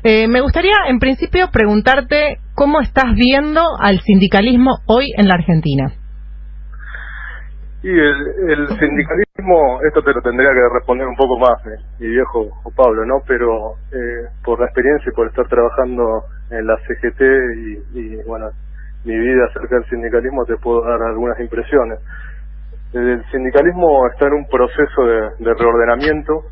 Me gustaría, en principio, preguntarte cómo estás viendo al sindicalismo hoy en la Argentina. Y el sindicalismo, esto te lo tendría que responder un poco más mi viejo Pablo, ¿no? Pero por la experiencia y por estar trabajando en la CGT y bueno, mi vida acerca del sindicalismo, te puedo dar algunas impresiones. El sindicalismo está en un proceso de reordenamiento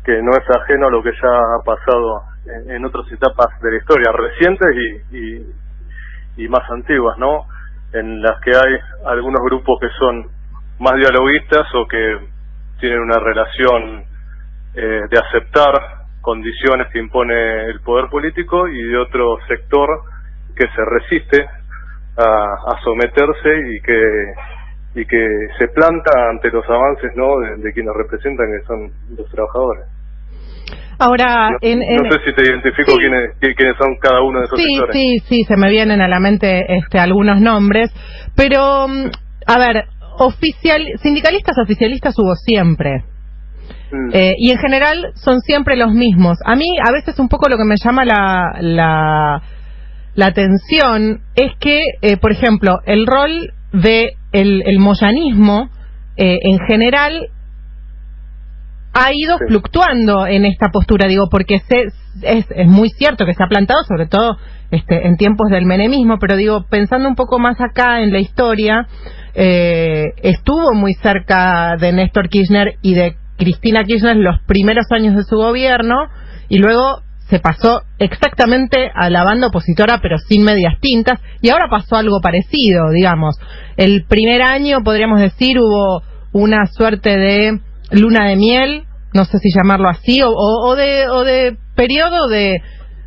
que no es ajeno a lo que ya ha pasado en otras etapas de la historia, recientes y más antiguas, ¿no? En las que hay algunos grupos que son más dialoguistas o que tienen una relación de aceptar condiciones que impone el poder político, y de otro sector que se resiste a someterse y que se planta ante los avances, ¿no?, de quienes representan, que son los trabajadores. Ahora, no sé si te identifico, sí, quiénes son cada uno de esos sectores. Sí, se me vienen a la mente algunos nombres, pero a ver, sindicalistas oficialistas hubo siempre. Y en general son siempre los mismos. A mí a veces un poco lo que me llama la atención es que, por ejemplo, el rol de el moyanismo en general ha ido fluctuando en esta postura, digo, porque es muy cierto que se ha plantado, sobre todo en tiempos del menemismo, pero digo, pensando un poco más acá en la historia, estuvo muy cerca de Néstor Kirchner y de Cristina Kirchner los primeros años de su gobierno, y luego se pasó exactamente a la banda opositora, pero sin medias tintas, y ahora pasó algo parecido, digamos. El primer año, podríamos decir, hubo una suerte de luna de miel, no sé si llamarlo así, o de periodo de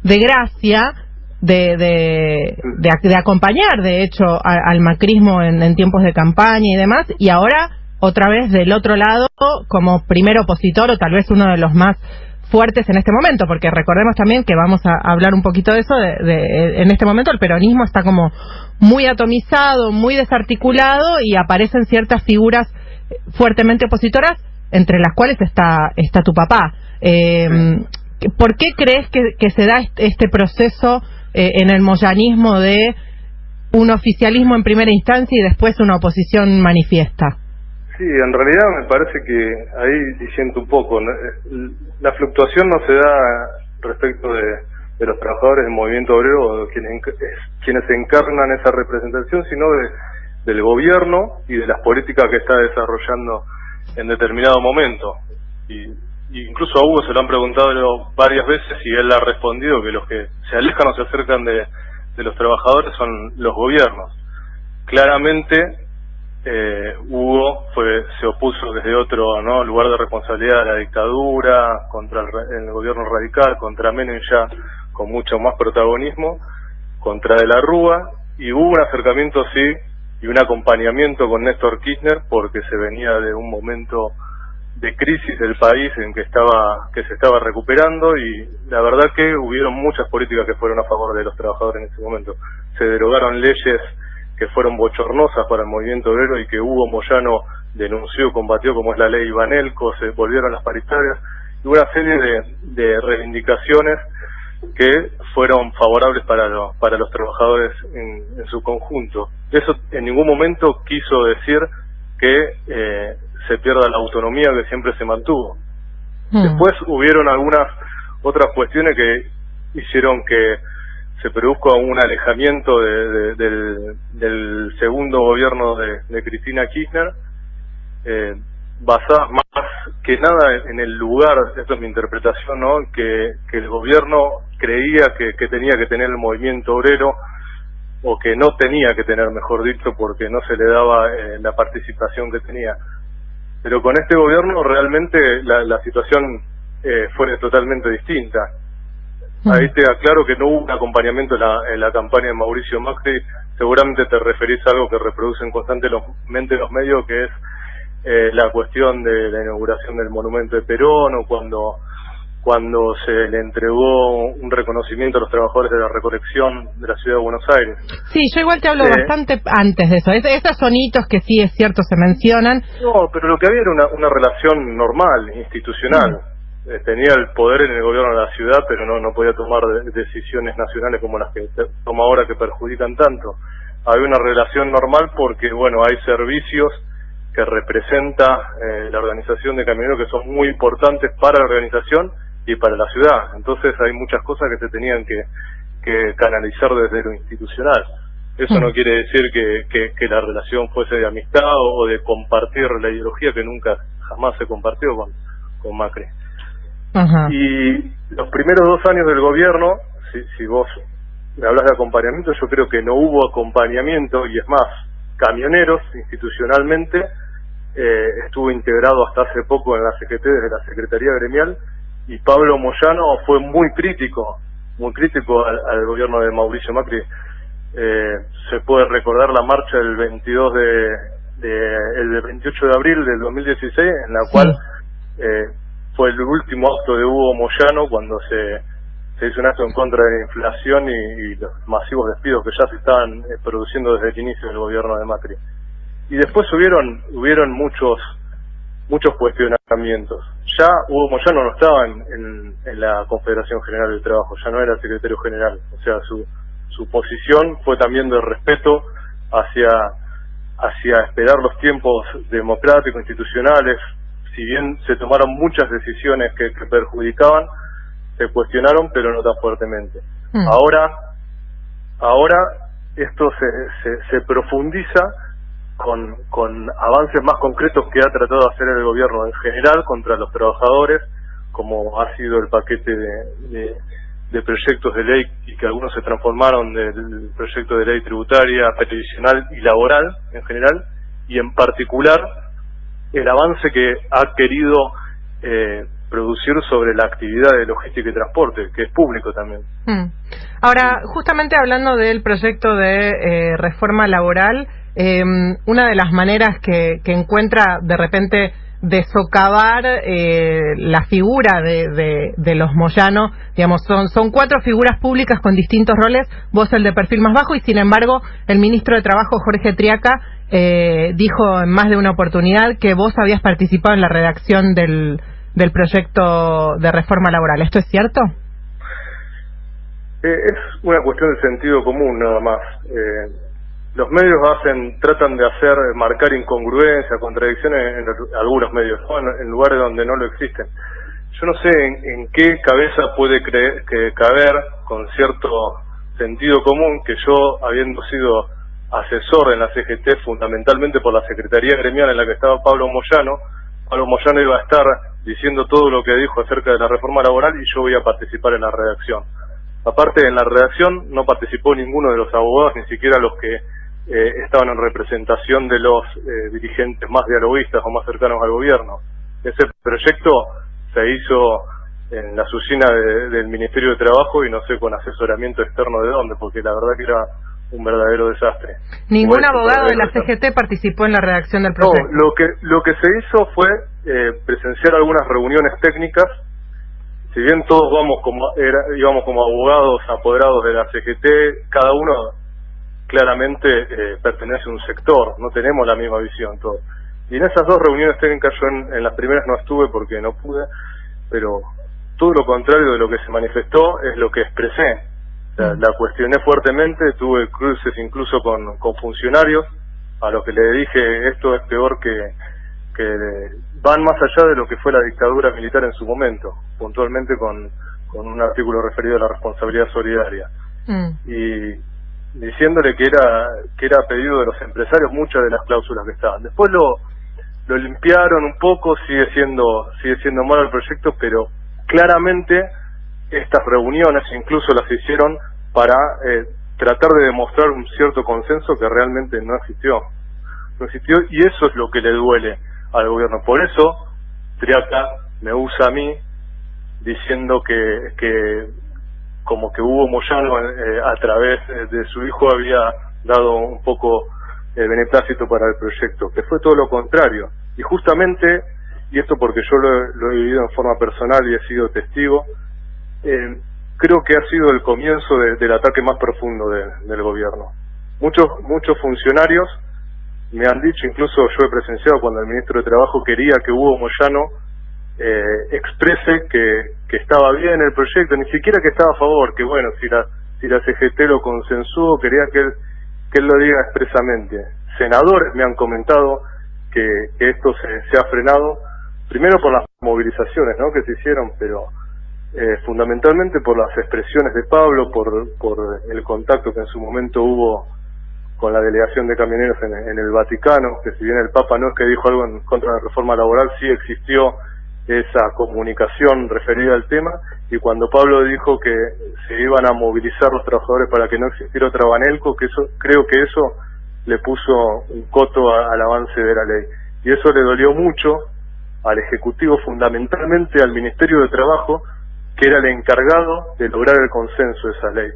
gracia, de acompañar, de hecho, al macrismo en tiempos de campaña y demás, y ahora otra vez del otro lado como primer opositor, o tal vez uno de los más fuertes en este momento, porque recordemos también que vamos a hablar un poquito de eso, en este momento el peronismo está como muy atomizado, muy desarticulado, y aparecen ciertas figuras fuertemente opositoras, entre las cuales está tu papá. ¿Por qué crees que se da este proceso en el moyanismo de un oficialismo en primera instancia y después una oposición manifiesta? Sí, en realidad me parece que ahí disiento un poco, ¿no? La fluctuación no se da respecto de los trabajadores del movimiento obrero, quienes encarnan esa representación, sino del gobierno y de las políticas que está desarrollando en determinado momento. Y incluso a Hugo se lo han preguntado varias veces y él ha respondido que los que se alejan o se acercan de los trabajadores son los gobiernos. Claramente Hugo se opuso desde otro, ¿no?, lugar de responsabilidad a la dictadura, contra el gobierno radical, contra Menem ya con mucho más protagonismo, contra De la Rúa, y hubo un acercamiento, sí, y un acompañamiento con Néstor Kirchner, porque se venía de un momento de crisis del país en que se estaba recuperando, y la verdad que hubieron muchas políticas que fueron a favor de los trabajadores en ese momento. Se derogaron leyes que fueron bochornosas para el movimiento obrero y que Hugo Moyano denunció, combatió, como es la ley Banelco, se volvieron las paritarias, y una serie de reivindicaciones que fueron favorables para los trabajadores en su conjunto. Eso en ningún momento quiso decir que se pierda la autonomía que siempre se mantuvo. Después hubieron algunas otras cuestiones que hicieron que se produzca un alejamiento del segundo gobierno de Cristina Kirchner, basada más que nada en el lugar, esto es mi interpretación, ¿no?, que el gobierno creía que tenía que tener el movimiento obrero, o que no tenía que tener, mejor dicho, porque no se le daba la participación que tenía. Pero con este gobierno realmente la situación fue totalmente distinta. Ahí te aclaro que no hubo un acompañamiento en la campaña de Mauricio Macri. Seguramente te referís a algo que reproducen constantemente los medios, que es la cuestión de la inauguración del monumento de Perón, o cuando se le entregó un reconocimiento a los trabajadores de la recolección de la ciudad de Buenos Aires. Sí, yo igual te hablo bastante antes de eso. Esos sonitos que sí es cierto se mencionan. No, pero lo que había era una relación normal, institucional. tenía el poder en el gobierno de la ciudad, pero no podía tomar decisiones nacionales como las que toma ahora, que perjudican tanto. Hay una relación normal porque, bueno, hay servicios que representa la organización de camioneros que son muy importantes para la organización y para la ciudad. Entonces hay muchas cosas que se tenían que canalizar desde lo institucional. Eso no quiere decir que la relación fuese de amistad o de compartir la ideología, que nunca jamás se compartió con Macri. Ajá. Y los primeros 2 años del gobierno, si vos me hablas de acompañamiento, yo creo que no hubo acompañamiento, y es más, Camioneros institucionalmente estuvo integrado hasta hace poco en la CGT desde la Secretaría Gremial, y Pablo Moyano fue muy crítico al gobierno de Mauricio Macri. Se puede recordar la marcha del 28 de abril del 2016, en la cual fue el último acto de Hugo Moyano cuando se hizo un acto en contra de la inflación y los masivos despidos que ya se estaban produciendo desde el inicio del gobierno de Macri. Y después hubieron muchos cuestionamientos. Ya Hugo Moyano no estaba en la Confederación General del Trabajo, ya no era secretario general. O sea, su posición fue también de respeto hacia esperar los tiempos democráticos, institucionales. Si bien se tomaron muchas decisiones que perjudicaban, se cuestionaron, pero no tan fuertemente. Ahora esto se profundiza con avances más concretos que ha tratado de hacer el gobierno en general contra los trabajadores, como ha sido el paquete de proyectos de ley, y que algunos se transformaron del proyecto de ley tributaria, previsional y laboral en general, y en particular el avance que ha querido producir sobre la actividad de logística y transporte, que es público también. Ahora, justamente hablando del proyecto de reforma laboral, una de las maneras que encuentra de repente de socavar la figura de los Moyano, digamos, son 4 figuras públicas con distintos roles, vos el de perfil más bajo, y sin embargo el ministro de Trabajo, Jorge Triaca, dijo en más de una oportunidad que vos habías participado en la redacción del proyecto de reforma laboral. ¿Esto es cierto? Es una cuestión de sentido común nada más. Los medios tratan de marcar incongruencias, contradicciones en algunos medios, ¿no? En lugares donde no lo existen. Yo no sé en qué cabeza puede caber con cierto sentido común que yo, habiendo sido asesor en la CGT, fundamentalmente por la Secretaría Gremial en la que estaba Pablo Moyano iba a estar diciendo todo lo que dijo acerca de la reforma laboral, y yo voy a participar en la redacción. Aparte, en la redacción no participó ninguno de los abogados, ni siquiera los que estaban en representación de los dirigentes más dialoguistas o más cercanos al gobierno. Ese proyecto se hizo en la oficina del Ministerio de Trabajo, y no sé con asesoramiento externo de dónde, porque la verdad que era un verdadero desastre. ¿Ningún abogado de la CGT participó en la redacción del proyecto? No, lo que se hizo fue presenciar algunas reuniones técnicas. Si bien todos íbamos como abogados apoderados de la CGT, cada uno claramente pertenece a un sector, no tenemos la misma visión todos. Y en esas 2 reuniones técnicas yo en las primeras no estuve porque no pude, pero todo lo contrario de lo que se manifestó es lo que expresé. O sea, la cuestioné fuertemente, tuve cruces incluso con funcionarios a los que le dije esto es peor que van más allá de lo que fue la dictadura militar en su momento, puntualmente con un artículo referido a la responsabilidad solidaria. Y diciéndole que era pedido de los empresarios muchas de las cláusulas que estaban. Después lo limpiaron un poco, sigue siendo malo el proyecto, pero claramente estas reuniones incluso las hicieron para tratar de demostrar un cierto consenso que realmente no existió, y eso es lo que le duele al gobierno. Por eso Triaca me usa a mí diciendo que como que Hugo Moyano a través de su hijo había dado un poco beneplácito para el proyecto, que fue todo lo contrario. Y justamente, y esto porque yo lo he vivido en forma personal y he sido testigo, creo que ha sido el comienzo del ataque más profundo del gobierno. Muchos funcionarios me han dicho, incluso yo he presenciado cuando el ministro de Trabajo quería que Hugo Moyano exprese que estaba bien el proyecto, ni siquiera que estaba a favor, que bueno, si la CGT lo consensuó, quería que él lo diga expresamente. Senadores me han comentado que esto se ha frenado, primero por las movilizaciones, ¿no?, que se hicieron, pero fundamentalmente por las expresiones de Pablo, por el contacto que en su momento hubo con la delegación de camioneros en el Vaticano, que si bien el Papa no es que dijo algo en contra de la reforma laboral, sí existió esa comunicación referida al tema, y cuando Pablo dijo que se iban a movilizar los trabajadores para que no existiera otra Banelco, creo que eso le puso un coto al avance de la ley, y eso le dolió mucho al Ejecutivo, fundamentalmente al Ministerio de Trabajo, que era el encargado de lograr el consenso de esa ley.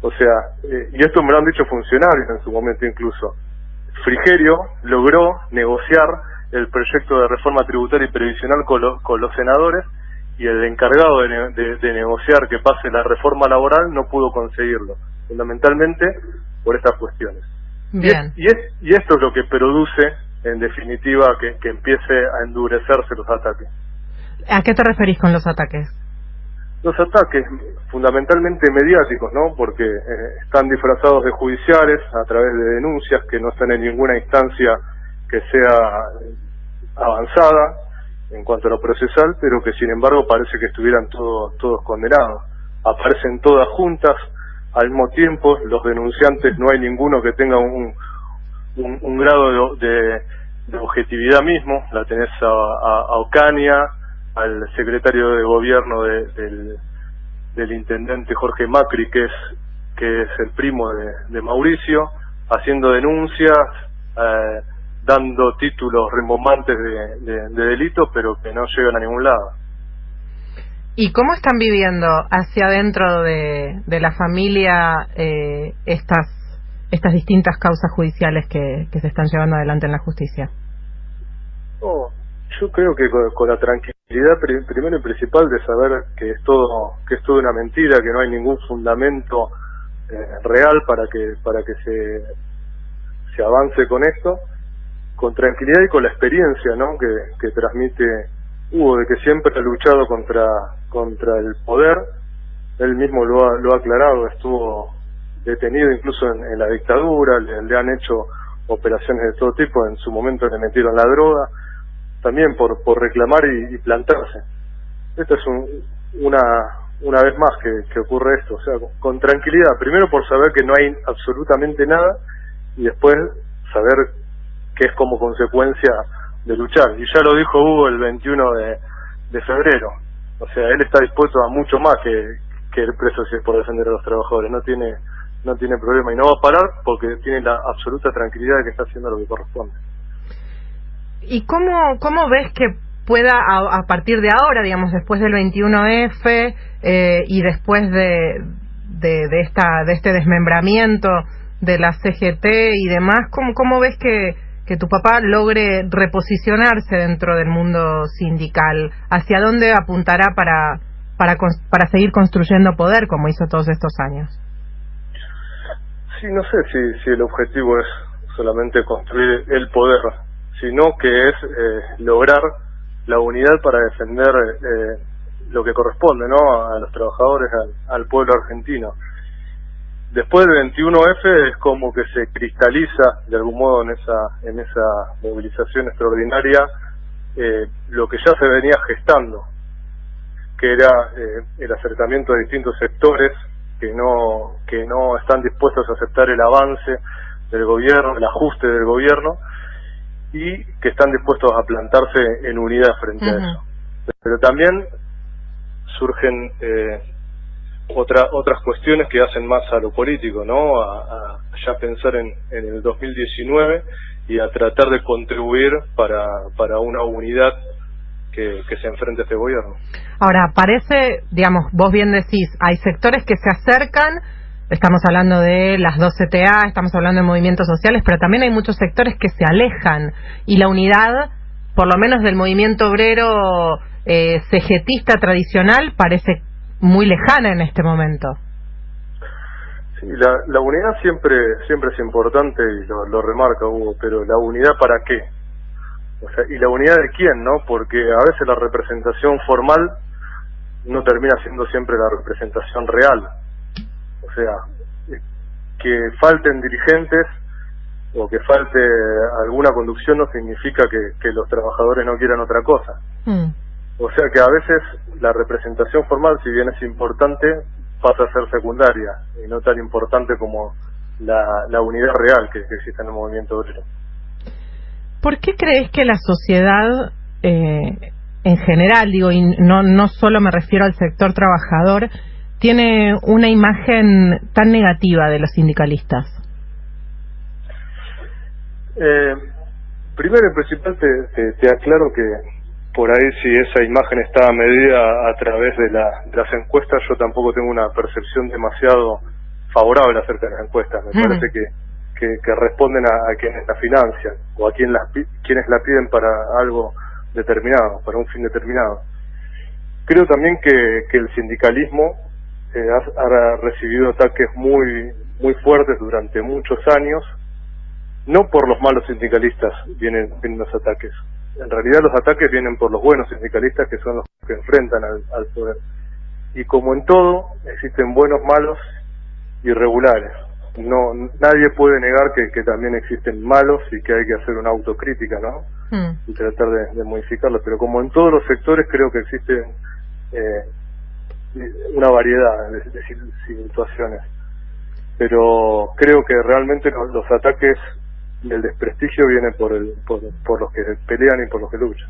O sea, y esto me lo han dicho funcionarios en su momento incluso, Frigerio logró negociar el proyecto de reforma tributaria y previsional con los senadores, y el encargado de negociar que pase la reforma laboral no pudo conseguirlo, fundamentalmente por estas cuestiones. Bien. Y esto es lo que produce, en definitiva, que empiece a endurecerse los ataques. ¿A qué te referís con los ataques? Los ataques fundamentalmente mediáticos, ¿no? Porque están disfrazados de judiciales a través de denuncias que no están en ninguna instancia que sea avanzada en cuanto a lo procesal, pero que sin embargo parece que estuvieran todos condenados. Aparecen todas juntas al mismo tiempo, los denunciantes no hay ninguno que tenga un grado de objetividad mismo. La tenés a Ocaña, al secretario de gobierno del intendente Jorge Macri, que es el primo de Mauricio, haciendo denuncias, dando títulos rimbombantes de delitos, pero que no llegan a ningún lado. ¿Y cómo están viviendo hacia adentro de la familia estas distintas causas judiciales que se están llevando adelante en la justicia? Yo creo que con la tranquilidad primero y principal de saber que es todo una mentira, que no hay ningún fundamento real para que se avance con esto, con tranquilidad y con la experiencia, ¿no?, que transmite Hugo, de que siempre ha luchado contra el poder. Él mismo lo ha aclarado, estuvo detenido incluso en la dictadura, le han hecho operaciones de todo tipo, en su momento le metieron la droga, también por reclamar y plantarse. Esto es una vez más que ocurre esto, o sea, con tranquilidad, primero por saber que no hay absolutamente nada, y después saber que es como consecuencia de luchar. Y ya lo dijo Hugo el 21 de febrero, o sea, él está dispuesto a mucho más que el preso si es por defender a los trabajadores, no tiene problema, y no va a parar porque tiene la absoluta tranquilidad de que está haciendo lo que corresponde. ¿Y cómo ves que pueda, a partir de ahora, digamos, después del 21F y después de este desmembramiento de la CGT y demás, cómo ves que tu papá logre reposicionarse dentro del mundo sindical? ¿Hacia dónde apuntará para seguir construyendo poder como hizo todos estos años? Sí, no sé si el objetivo es solamente construir el poder, sino que es lograr la unidad para defender lo que corresponde, ¿no?, a los trabajadores, al pueblo argentino. Después del 21F es como que se cristaliza de algún modo en esa movilización extraordinaria lo que ya se venía gestando, que era el acercamiento de distintos sectores que no están dispuestos a aceptar el avance del gobierno, el ajuste del gobierno, y que están dispuestos a plantarse en unidad frente a eso. Pero también surgen otras cuestiones que hacen más a lo político, ¿no?, a ya pensar en el 2019 y a tratar de contribuir para una unidad que se enfrente a este gobierno. Ahora, parece, digamos, vos bien decís, hay sectores que se acercan, estamos hablando de las 2 CTA, estamos hablando de movimientos sociales, pero también hay muchos sectores que se alejan, y la unidad, por lo menos del movimiento obrero cegetista tradicional, parece muy lejana en este momento. Sí, la unidad siempre es importante, y lo remarca Hugo, pero ¿la unidad para qué? O sea, ¿y la unidad de quién, no? Porque a veces la representación formal no termina siendo siempre la representación real. O sea, que falten dirigentes o que falte alguna conducción no significa que los trabajadores no quieran otra cosa. O sea que a veces la representación formal, si bien es importante, pasa a ser secundaria y no tan importante como la unidad real que existe en el movimiento obrero. ¿Por qué crees que la sociedad en general, digo, y no solo me refiero al sector trabajador, tiene una imagen tan negativa de los sindicalistas? Primero y principal te aclaro que por ahí, si esa imagen está medida a través de las encuestas, yo tampoco tengo una percepción demasiado favorable acerca de las encuestas. Me parece que responden a quienes la financian o a quienes la piden para algo determinado, para un fin determinado. Creo también que el sindicalismo ha recibido ataques muy fuertes durante muchos años. No por los malos sindicalistas vienen los ataques. En realidad los ataques vienen por los buenos sindicalistas, que son los que enfrentan al poder. Y como en todo, existen buenos, malos y irregulares. Nadie puede negar que también existen malos y que hay que hacer una autocrítica, ¿no? Y tratar de modificarlo. Pero como en todos los sectores, creo que existe una variedad de situaciones. Pero creo que realmente los ataques y el desprestigio viene por los que pelean y por los que luchan.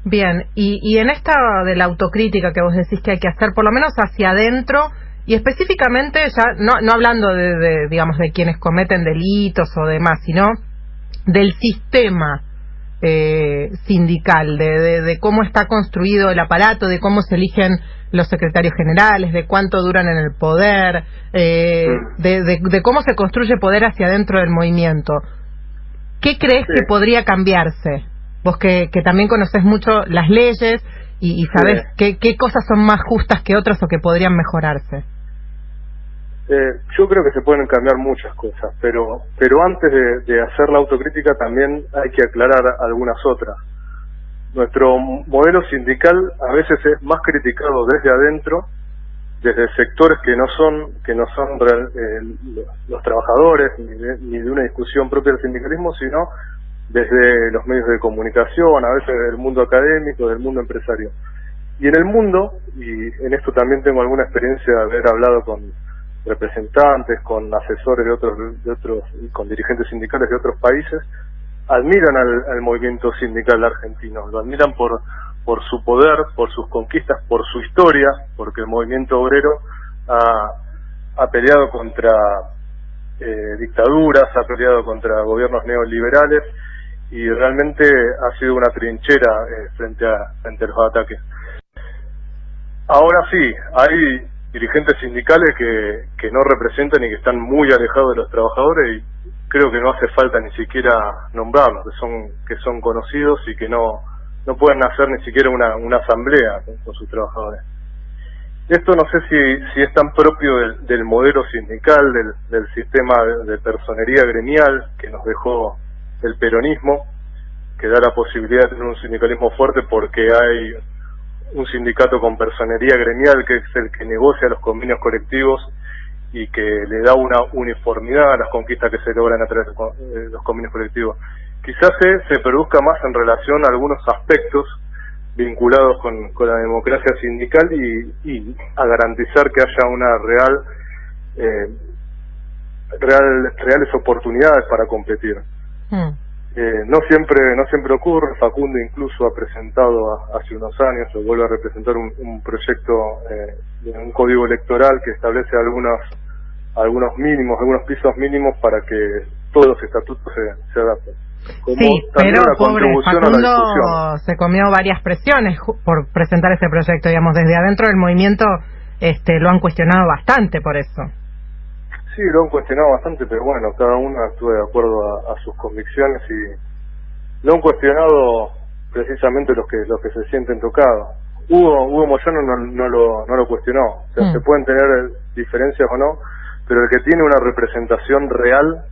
Bien, y en esta de la autocrítica que vos decís que hay que hacer, por lo menos hacia adentro, y específicamente ya no hablando digamos de quienes cometen delitos o demás, sino del sistema sindical, de cómo está construido el aparato, de cómo se eligen los secretarios generales, de cuánto duran en el poder, de cómo se construye poder hacia adentro del movimiento. ¿Qué crees que podría cambiarse? Vos que también conocés mucho las leyes y sabés qué cosas son más justas que otras o que podrían mejorarse. Yo creo que se pueden cambiar muchas cosas, pero antes de hacer la autocrítica también hay que aclarar algunas otras. Nuestro modelo sindical a veces es más criticado desde adentro, desde sectores que no son los trabajadores, ni de una discusión propia del sindicalismo, sino desde los medios de comunicación, a veces del mundo académico, del mundo empresario. Y en el mundo, y en esto también tengo alguna experiencia de haber hablado con representantes, con asesores de otros, con dirigentes sindicales de otros países, admiran al movimiento sindical argentino, lo admiran por su poder, por sus conquistas, por su historia, porque el movimiento obrero ha peleado contra dictaduras, ha peleado contra gobiernos neoliberales y realmente ha sido una trinchera frente a los ataques. Ahora sí, hay dirigentes sindicales que no representan y que están muy alejados de los trabajadores y creo que no hace falta ni siquiera nombrarlos, que son conocidos y que no pueden hacer ni siquiera una asamblea con sus trabajadores. Esto no sé si es tan propio del modelo sindical, del sistema de personería gremial que nos dejó el peronismo, que da la posibilidad de tener un sindicalismo fuerte porque hay un sindicato con personería gremial que es el que negocia los convenios colectivos y que le da una uniformidad a las conquistas que se logran a través de los convenios colectivos. Quizás se produzca más en relación a algunos aspectos vinculados con la democracia sindical y a garantizar que haya una reales oportunidades para competir. No siempre ocurre. Facundo incluso ha presentado hace unos años, o vuelve a representar un proyecto de un código electoral que establece algunos pisos mínimos para que todos los estatutos se adapten. Sí, pero pobre Facundo se comió varias presiones por presentar ese proyecto, digamos, desde adentro del movimiento lo han cuestionado bastante por eso. Sí, lo han cuestionado bastante, pero bueno, cada uno actúa de acuerdo a sus convicciones y lo han cuestionado precisamente los que se sienten tocados. Hugo Moyano no lo cuestionó, o sea, se pueden tener diferencias o no, pero el que tiene una representación real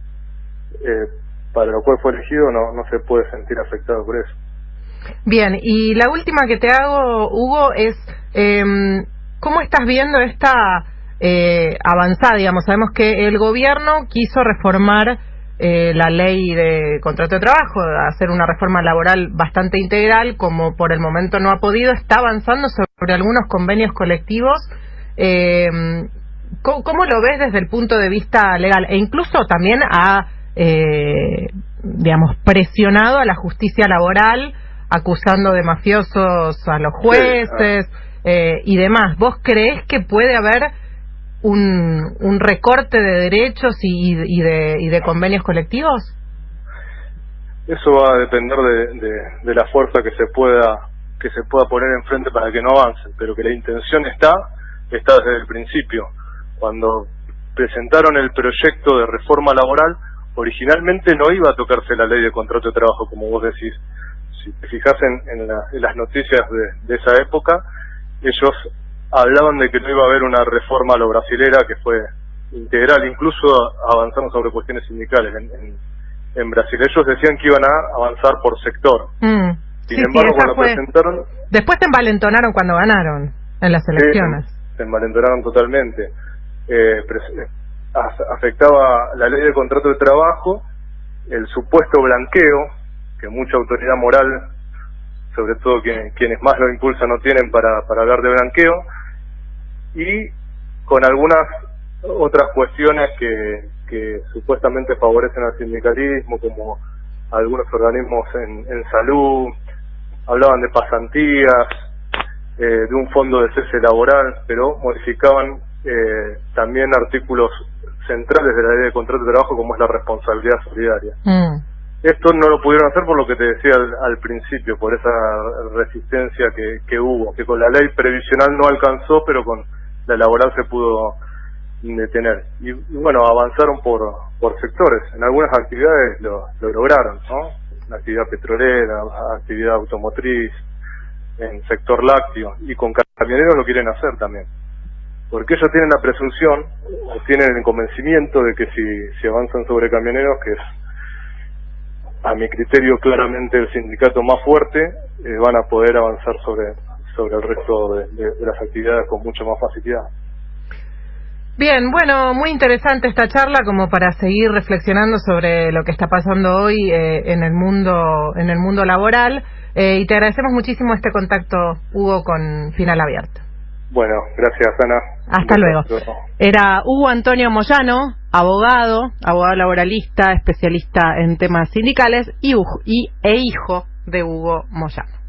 para lo cual fue elegido no se puede sentir afectado por eso. Bien, y la última que te hago, Hugo, es ¿cómo estás viendo esta avanzada? Digamos, sabemos que el gobierno quiso reformar la ley de contrato de trabajo, hacer una reforma laboral bastante integral, como por el momento no ha podido, está avanzando sobre algunos convenios colectivos. ¿Cómo lo ves desde el punto de vista legal? E incluso también ha, digamos, presionado a la justicia laboral, acusando de mafiosos a los jueces y demás. ¿Vos creés que puede haber un recorte de derechos y de convenios colectivos? Eso va a depender de la fuerza que se pueda poner enfrente para que no avancen, pero que la intención está desde el principio. Cuando presentaron el proyecto de reforma laboral, originalmente no iba a tocarse la ley de contrato de trabajo, como vos decís. Si te fijas en las noticias de esa época, ellos hablaban de que no iba a haber una reforma a lo brasilera que fue integral, incluso avanzaron sobre cuestiones sindicales en Brasil. Ellos decían que iban a avanzar por sector. Sin embargo, cuando presentaron... Después te envalentonaron cuando ganaron en las elecciones. Sí, se envalentonaron totalmente. Afectaba la ley de contrato de trabajo, el supuesto blanqueo, que mucha autoridad moral, sobre todo quienes más lo impulsan, no tienen para hablar de blanqueo, y con algunas otras cuestiones que supuestamente favorecen al sindicalismo, como algunos organismos en salud, hablaban de pasantías, de un fondo de cese laboral, pero modificaban también artículos centrales de la ley de contrato de trabajo, como es la responsabilidad solidaria. Esto no lo pudieron hacer por lo que te decía al principio, por esa resistencia que hubo, que con la ley previsional no alcanzó, pero con la laboral se pudo detener. Y bueno, avanzaron por sectores. En algunas actividades lo lograron, ¿no? La actividad petrolera, actividad automotriz, en sector lácteo, y con camioneros lo quieren hacer también. Porque ellos tienen la presunción, o tienen el convencimiento de que si avanzan sobre camioneros, que es a mi criterio claramente el sindicato más fuerte, van a poder avanzar sobre el resto de las actividades con mucha más facilidad. Bien, bueno, muy interesante esta charla como para seguir reflexionando sobre lo que está pasando hoy en el mundo laboral, y te agradecemos muchísimo este contacto, Hugo, con Final Abierto. Bueno, gracias, Ana. Hasta luego. Era Hugo Antonio Moyano, abogado laboralista, especialista en temas sindicales e hijo de Hugo Moyano.